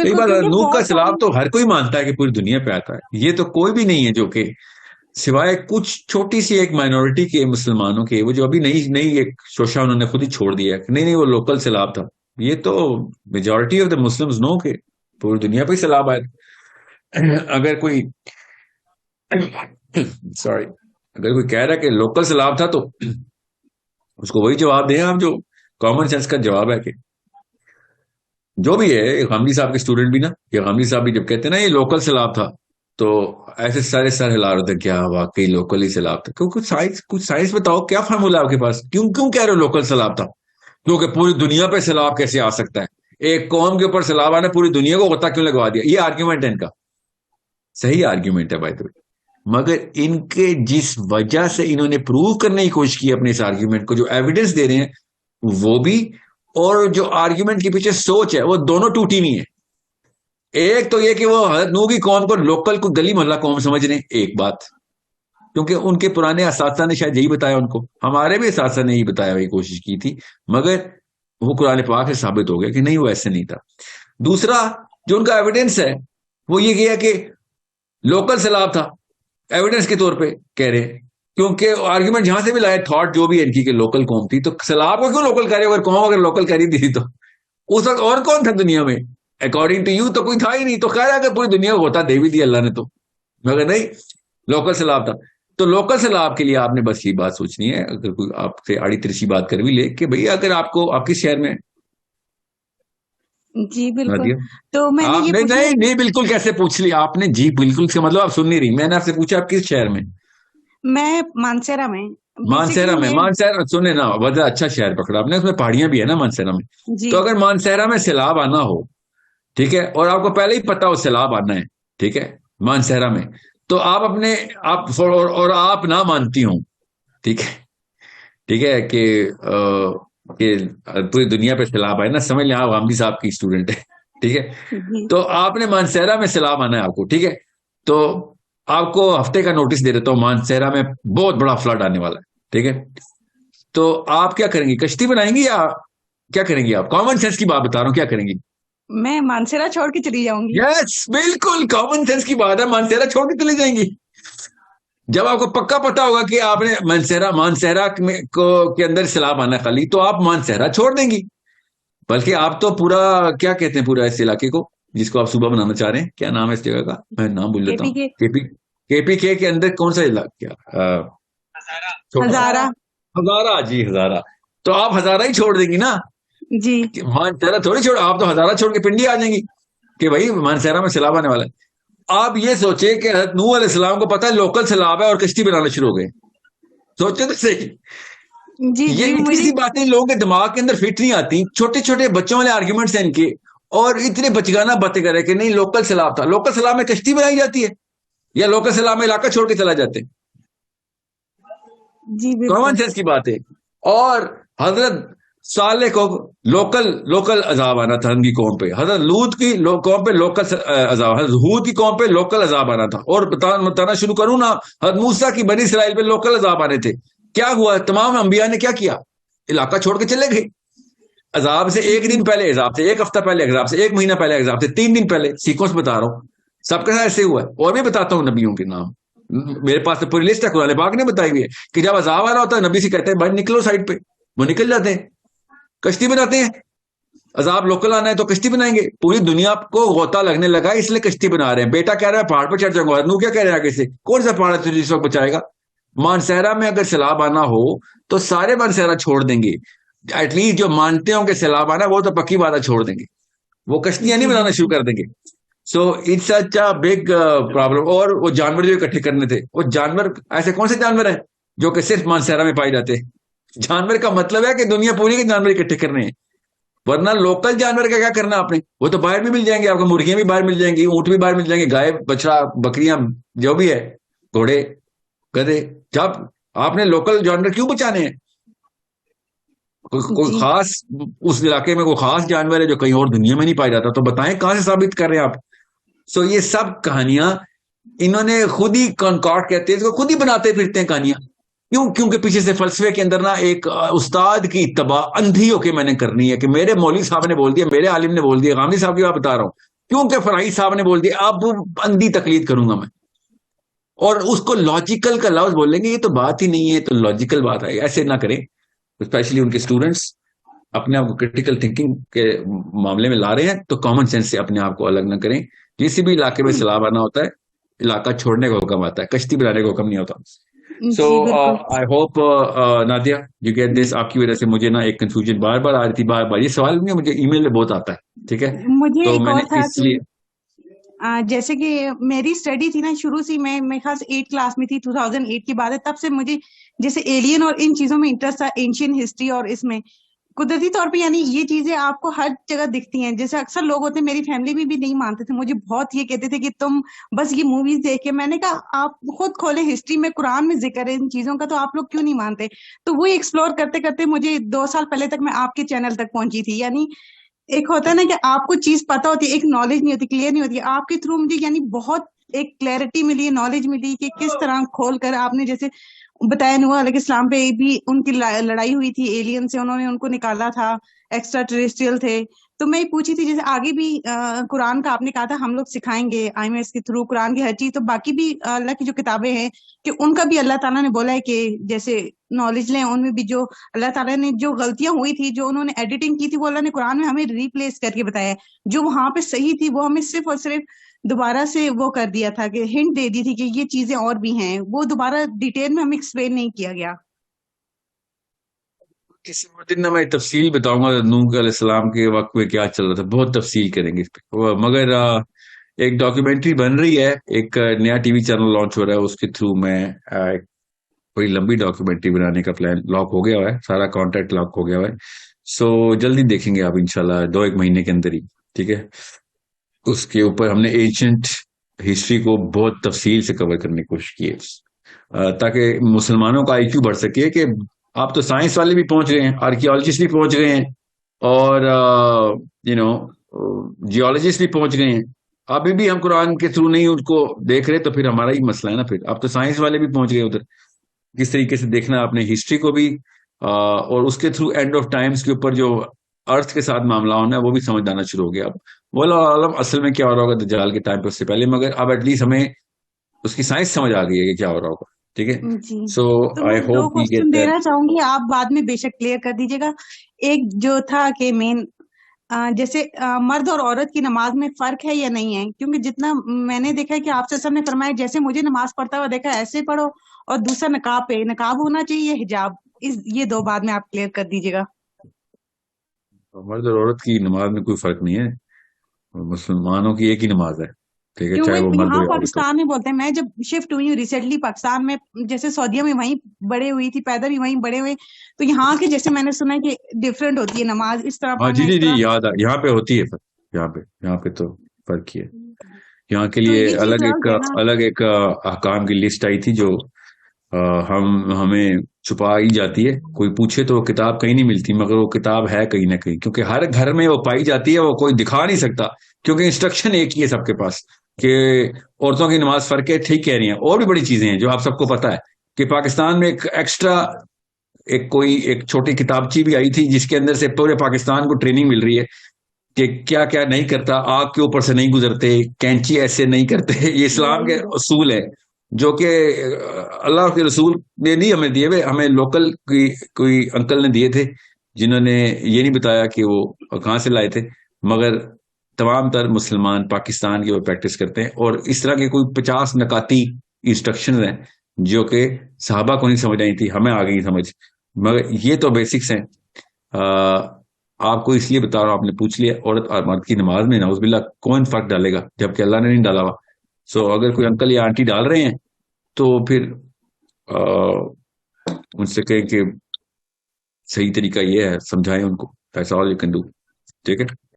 सही बिल्कुल, बात है। क्योंकि नूह का बहुत सैलाब सारी। तो हर कोई मानता है कि पूरी दुनिया पे आता है। ये तो कोई भी नहीं है जो कि सिवाय कुछ छोटी सी एक माइनॉरिटी के मुसलमानों के, वो जो अभी नई नई एक शोशा उन्होंने खुद ही छोड़ दिया है कि नहीं नहीं वो लोकल सैलाब था। ये तो majority of the Muslims know के पूरी दुनिया पे ही सैलाब आया था। अगर कोई सॉरी, अगर कोई कह रहा है कि लोकल सैलाब था तो उसको वही जवाब दें आप जो कॉमन सेंस का जवाब है कि जो भी है। ये गामडी साहब के स्टूडेंट भी ना, ये गामडी साहब भी जब कहते हैं ना ये लोकल सैलाब था, तो ऐसे सारे सर हिला रहे थे क्या वाकई लोकल ही सैलाब था। क्यों, कुछ साइंस बताओ, क्या फार्मूला है आपके पास, क्यों क्यों कह रहे हो लोकल सैलाब था? क्योंकि पूरी दुनिया पे सैलाब कैसे आ सकता है? एक कौम के ऊपर सैलाब आने पूरी दुनिया को गता क्यों लगवा दिया? ये आर्ग्यूमेंट है इनका, सही आर्ग्यूमेंट है बाय द वे। मगर इनके जिस वजह से इन्होंने प्रूव करने की कोशिश की अपने इस आर्ग्यूमेंट को, जो एविडेंस दे रहे हैं वो भी, और जो आर्ग्यूमेंट के पीछे सोच है, वो दोनों टूटी हुई है। एक तो ये कि वो हजरत नूह की कौम को लोकल को गली मोहल्ला कौम समझ रहे हैं, एक बात, क्योंकि उनके पुराने असातिज़ा ने शायद यही बताया उनको, हमारे भी असातिज़ा ने यही बताया, वही कोशिश की थी, मगर वो कुरान पाक से साबित हो गया कि नहीं वो ऐसे नहीं था। दूसरा जो उनका एविडेंस है वो ये किया कि लोकल सैलाब था, एविडेंस के तौर पे कह रहे हैं, क्योंकि आर्ग्यूमेंट जहां से भी लाए, थॉट जो भी है इनकी कि लोकल कौम थी, तो सैलाब को क्यों लोकल करे? अगर कौम अगर लोकल करी थी तो उस वक्त और कौन था दुनिया में? अकॉर्डिंग टू यू तो कोई था ही नहीं, तो कह रहा कि पूरी दुनिया को होता दे भी दिया अल्लाह ने तो, मगर नहीं, लोकल सैलाब था। तो लोकल सैलाब के लिए आपने बस ये बात सोचनी है, अगर कोई आपसे आड़ी तिरछी बात कर भी ले कि भैया अगर आपको आपके शहर में जी, बना बिल्कुल। दिया। तो मैंने ये आपने पूछना नहीं नहीं बिल्कुल कैसे पूछ लिया आपने? जी बिल्कुल से मतलब आप सुन नहीं रही, मैंने आपसे पूछा आप किस शहर में? मैं मानसेरा में, मानसेरा बेसिकली में? मैं। मानसेरा सुने ना, वजह अच्छा शहर पकड़ा आपने, उसमें पहाड़ियां भी है ना मानसेरा में। जी। तो अगर मानसेरा में सैलाब आना हो, ठीक है, और आपको पहले ही पता हो सैलाब आना है, ठीक है, मानसेरा में, तो आप अपने आप और आप ना मानती हो, ठीक है, ठीक है कि पूरी दुनिया पे सैलाब आए ना, समझ लें आप गांधी साहब की स्टूडेंट है, ठीक है। जी। तो आपने मानसेरा में सैलाब आना है आपको, ठीक है, तो आपको हफ्ते का नोटिस दे देता हूँ मानसेरा में बहुत बड़ा फ्लड आने वाला है, ठीक है। तो आप क्या करेंगी? कश्ती बनाएंगी या क्या करेंगी? आप कॉमन सेंस की बात बता रहा हूँ, क्या करेंगी? मैं मानसेरा छोड़ के चली जाऊंगी। यस बिल्कुल कॉमन सेंस की बात है, मानसेरा छोड़ के चली जाएंगी। जब आपको पक्का पता होगा कि आपने मानसेरा मानसेरा में के अंदर सैलाब आना है खाली, तो आप मानसेरा छोड़ देंगी। बल्कि आप तो पूरा, क्या कहते हैं पूरा इस इलाके को जिसको आप सुबह बनाना चाह रहे हैं, क्या नाम है इस जगह का, मैं नाम भूल लेता केपी हूँ। के। केपी के अंदर कौन सा इलाका, क्या छोटा हजारा। हजारा, जी हजारा। तो आप हजारा ही छोड़ देंगी ना? जी। मानसेरा थोड़ी छोड़, आप तो हजारा छोड़ के पिंडी आ जाएंगी कि भाई मानसेरा में सैलाब आने वाला है। आप ये सोचे कि हज़रत नूह अलैहिस्सलाम को पता है लोकल सैलाब है और कश्ती बनाना शुरू हो गए। सोचे तो सही। जी। ये जी, इतनी मेरी। सी बातें लोगों के दिमाग के अंदर फिट नहीं आती, छोटे छोटे बच्चों वाले आर्ग्यूमेंट्स हैं इनके, और इतने बचगाना बातें करे कि नहीं लोकल सैलाब था, लोकल सैलाब में कश्ती बनाई जाती है या लोकल सैलाब में इलाका छोड़ के चला जाते हैं? जी, कॉमन बिल्कुल। सेंस की बात है। और हजरत साले को लोकल लोकल अजाब आना था उनकी कौम पे, हजरत लूत की कौम पे लोकल अजाब, हजरत हूद की कौम पे लोकल अजाब आना था। और बताना शुरू करूं ना, हजरत मूसा की बनी इसराइल पे लोकल अजाब आने थे। क्या हुआ? तमाम अंबिया ने क्या किया? इलाका छोड़ के चले गए। अजाब से एक जी। दिन पहले अजाब से एक हफ्ता पहले, अजाब से एक महीना पहले, अजाब से 3 दिन पहले, सीक्वेंस बता रहा हूँ। सबके साथ ऐसे हुआ है, और भी बताता हूँ नबियों के नाम, मेरे पास तो पूरी लिस्ट है, कुरान पाक ने बताई हुई है कि जब अजाब आ रहा होता है नबी से कहते हैं भाई निकलो साइड पे, वो निकल जाते हैं, कश्ती बनाते हैं। अजाब लोकल आना है तो कश्ती बनाएंगे। पूरी दुनिया को गोता लगने लगा है, इसलिए कश्ती बना रहे हैं। बेटा कह रहा है पहाड़ पर चढ़ जाऊंगा, नू क्या कह रहे हैं आगे से, कौन सा पहाड़ है तुझे इस वक्त बचाएगा? मानसेरा में अगर सैलाब आना हो तो सारे मानसेरा छोड़ देंगे, एटलीस्ट जो मानते हो कि सैलाब आना वो तो पक्की बात है छोड़ देंगे, वो कश्तियां नहीं जी, बनाना शुरू बिल्कुल। कर देंगे। So it's such a big problem. और वो जानवर जो इकट्ठे करने थे, वो जानवर ऐसे कौन से जानवर हैं जो कि सिर्फ मानसेरा में पाए जाते हैं? जानवर का मतलब है कि दुनिया पूरी के जानवर इकट्ठे करने हैं, वरना लोकल जानवर का क्या करना आपने? वो तो बाहर भी मिल जाएंगे आपको, मुर्गियां भी बाहर मिल जाएंगी, ऊंट भी बाहर मिल जाएंगे, गाय बछड़ा बकरियां जो भी है, घोड़े गधे। जब आपने लोकल जानवर क्यों बचाने हैं? कोई जी। खास उस इलाके में कोई खास जानवर है जो कहीं और दुनिया में नहीं पाया जाता, तो बताएं कहां से साबित कर रहे हैं आप? सो ये सब कहानियां इन्होंने खुद ही कॉन्कॉर्ड कहते हैं इसको, खुद ही बनाते फिरते हैं कहानियां। क्यों? क्योंकि पीछे से फलसफे के अंदर ना एक उस्ताद की इत्तबा अंधी होके मैंने करनी है कि मेरे मौलवी साहब ने बोल दिया, मेरे आलिम ने बोल दिया, गामदी साहब की बात बता रहा हूँ, क्योंकि फराही साहब ने बोल दिया, अब अंधी तकलीद करूंगा मैं, और उसको लॉजिकल का लफ्ज बोलेंगे, ये तो बात ही नहीं है, तो लॉजिकल बात है, ऐसे ना करें। स्पेशली उनके स्टूडेंट्स अपने आप को क्रिटिकल थिंकिंग के मामले में ला रहे हैं, तो कॉमन सेंस से अपने आप को अलग ना करें। किसी भी इलाके में सैलाब आना होता है, इलाका छोड़ने का हुक्म आता है, कश्ती बनाने का हुक्म नहीं होता। सो जी बिल्कुल। I hope Nadia you get this. आपकी वजह से मुझे ना एक कंफ्यूजन बार बार आ रही थी, बार बार ये सवाल नहीं, मुझे ईमेल में बहुत आता है, ठीक है। मुझे तो एक मैंने और था कि इसलिए, जैसे कि मेरी स्टडी थी ना शुरू से, मैं मेरे ख्याल से 8 क्लास में थी, 2008 की बात है, तब से मुझे जैसे एलियन और इन चीजों में इंटरेस्ट था, एंशियंट हिस्ट्री और इसमें कुदरती तौर पे, यानी ये चीजें आपको हर जगह दिखती हैं। जैसे अक्सर लोग होते हैं, मेरी फैमिली में भी नहीं मानते थे, मुझे बहुत ये कहते थे कि तुम बस ये मूवीज देख के, मैंने कहा आप खुद खोले, हिस्ट्री में कुरान में जिक्र है इन चीजों का, तो आप लोग क्यों नहीं मानते। तो वो एक्सप्लोर करते करते मुझे 2 साल पहले तक मैं आपके चैनल तक पहुंची थी। यानी एक होता है ना कि आपको चीज पता होती है, एक नॉलेज नहीं होती, क्लियर नहीं होती, आपके थ्रू मुझे यानी बहुत एक क्लैरिटी मिली, नॉलेज मिली कि किस तरह खोल कर आपने जैसे बताया, नूह अलैहिस्सलाम पे भी उनकी लड़ाई हुई थी एलियन से, उन्होंने उनको निकाला था, एक्स्ट्रा टेरेस्ट्रियल थे। तो मैं ये पूछी थी, जैसे आगे भी कुरान का आपने कहा था हम लोग सिखाएंगे आईएमएस के थ्रू कुरान की हर चीज, तो बाकी भी अल्लाह की जो किताबें हैं, कि उनका भी अल्लाह ताला ने बोला है कि जैसे नॉलेज लें, उनमें भी जो अल्लाह ताला ने जो गलतियां हुई थी, जो उन्होंने एडिटिंग की थी, वो अल्लाह ने कुरान में हमें रिप्लेस करके बताया है। जो वहां पे सही थी वो हमें सिर्फ और सिर्फ दोबारा से वो कर दिया था, कि हिंट दे दी थी कि ये चीजें और भी हैं, वो दोबारा डिटेल में हमें एक्सप्लेन नहीं किया गया। किसी और दिन ना मैं तफसील बताऊंगा नूह अलैहिस्सलाम के वक्त में क्या चल रहा था, बहुत तफसील करेंगे इस पे। मगर एक डॉक्यूमेंट्री बन रही है, एक नया टीवी चैनल लॉन्च हो रहा है, उसके थ्रू मैं एक बड़ी लंबी डॉक्यूमेंट्री बनाने का प्लान लॉक हो गया हुआ है, सारा कॉन्ट्रैक्ट लॉक हो गया हुआ है। सो जल्दी देखेंगे आप इंशाल्लाह, 2 एक महीने के अंदर ही, ठीक है। उसके ऊपर हमने एंशंट हिस्ट्री को बहुत तफसील से कवर करने की कोशिश की है, ताकि मुसलमानों का आईक्यू बढ़ सके कि आप तो साइंस वाले भी पहुंच गए हैं, आर्कियोलॉजिस्ट भी पहुंच गए हैं, और यू नो जियोलॉजिस्ट भी पहुंच गए हैं। अभी भी हम कुरान के थ्रू नहीं उनको देख रहे, तो फिर हमारा ही मसला है ना। फिर आप तो साइंस वाले भी पहुंच गए उधर, किस तरीके से देखना है आपने हिस्ट्री को भी, और उसके थ्रू एंड ऑफ टाइम्स के ऊपर जो अर्थ के साथ मामला होना है वो भी समझ आना शुरू हो गया अब। वल्लाह आलम असल में क्या हो रहा होगा दज्जाल के टाइम पे, उससे पहले, मगर अब एटलीस्ट हमें उसकी साइंस समझ आ गई है कि क्या हो रहा होगा, ठीक है। जी। सो तो आई मैं दो hope we get question that. देना चाहूंगी, आप बाद में बेशक क्लियर कर दीजिएगा। एक जो था कि मेन, जैसे मर्द और औरत की नमाज में फर्क है या नहीं है, क्योंकि जितना मैंने देखा है कि आपसे सब ने फरमाया जैसे मुझे नमाज पढ़ता हुआ देखा है, ऐसे पढ़ो, और दूसरा नकाब पे, नकाब होना चाहिए, हिजाब, ये दो बाद में आप क्लियर कर दीजिएगा। मर्द और औरत की नमाज में कोई फर्क नहीं है, मुसलमानों की एक ही नमाज है, ठीक है, चाहे वो क्योंकि मर्द हो यहाँ या औरत हो। पाकिस्तान में बोलते हैं, मैं जब शिफ्ट हुई हूँ रिसेंटली पाकिस्तान में, जैसे सऊदीया में वहीं बड़े हुई थी, पैदा भी वहीं बड़े हुए, तो यहाँ के जैसे मैंने सुना है कि डिफरेंट होती है नमाज, इस तरह हाँ जी पढ़ना, जी इस जी, तरह। याद आ, यहाँ पे होती है फर्क, यहाँ पे तो फर्क ही है। यहाँ के तो लिए ये चीज गलत है ना। अलग एक अहकाम की लिस्ट आई थी, जो अ, हम हमें छुपाई जाती है। कोई पूछे तो वो किताब कहीं नहीं मिलती, मगर वो किताब है कहीं ना कहीं, क्योंकि हर घर में वो पाई जाती है, वो कोई दिखा नहीं सकता, क्योंकि इंस्ट्रक्शन एक ही है सबके पास कि औरतों की नमाज फर्क है, ठीक कह रही हैं। और भी बड़ी चीजें हैं जो आप सबको पता है, कि पाकिस्तान में एक एक्स्ट्रा एक छोटी किताबची भी आई थी, जिसके अंदर से पूरे पाकिस्तान को ट्रेनिंग मिल रही है कि क्या क्या नहीं करता, आग के ऊपर से नहीं गुजरते, कैंची ऐसे नहीं करते। ये इस्लाम के असूल है, जो कि अल्लाह के रसूल ने नहीं हमें दिए हुए, हमें लोकल कोई अंकल ने दिए थे, जिन्होंने ये नहीं बताया कि वो कहाँ से लाए थे। मगर तमाम तर मुसलमान पाकिस्तान की वो प्रैक्टिस करते हैं, और इस तरह के कोई 50 नकाती इंस्ट्रक्शन हैं जो कि साहबा को नहीं समझ आई थी, हमें आ गई समझ। मगर ये तो बेसिक्स हैं। आपको इसलिए बता रहा हूं, आपने पूछ लिया, औरत और मर्द की नमाज में नाउज़ुबिल्लाह कौन फर्क डालेगा, जबकि अल्लाह ने नहीं डाला हुआ। सो अगर कोई अंकल या आंटी डाल रहे हैं, तो फिर उनसे कहें कि सही तरीका ये है, समझाएं उनको, that's all you can do, ठीक है।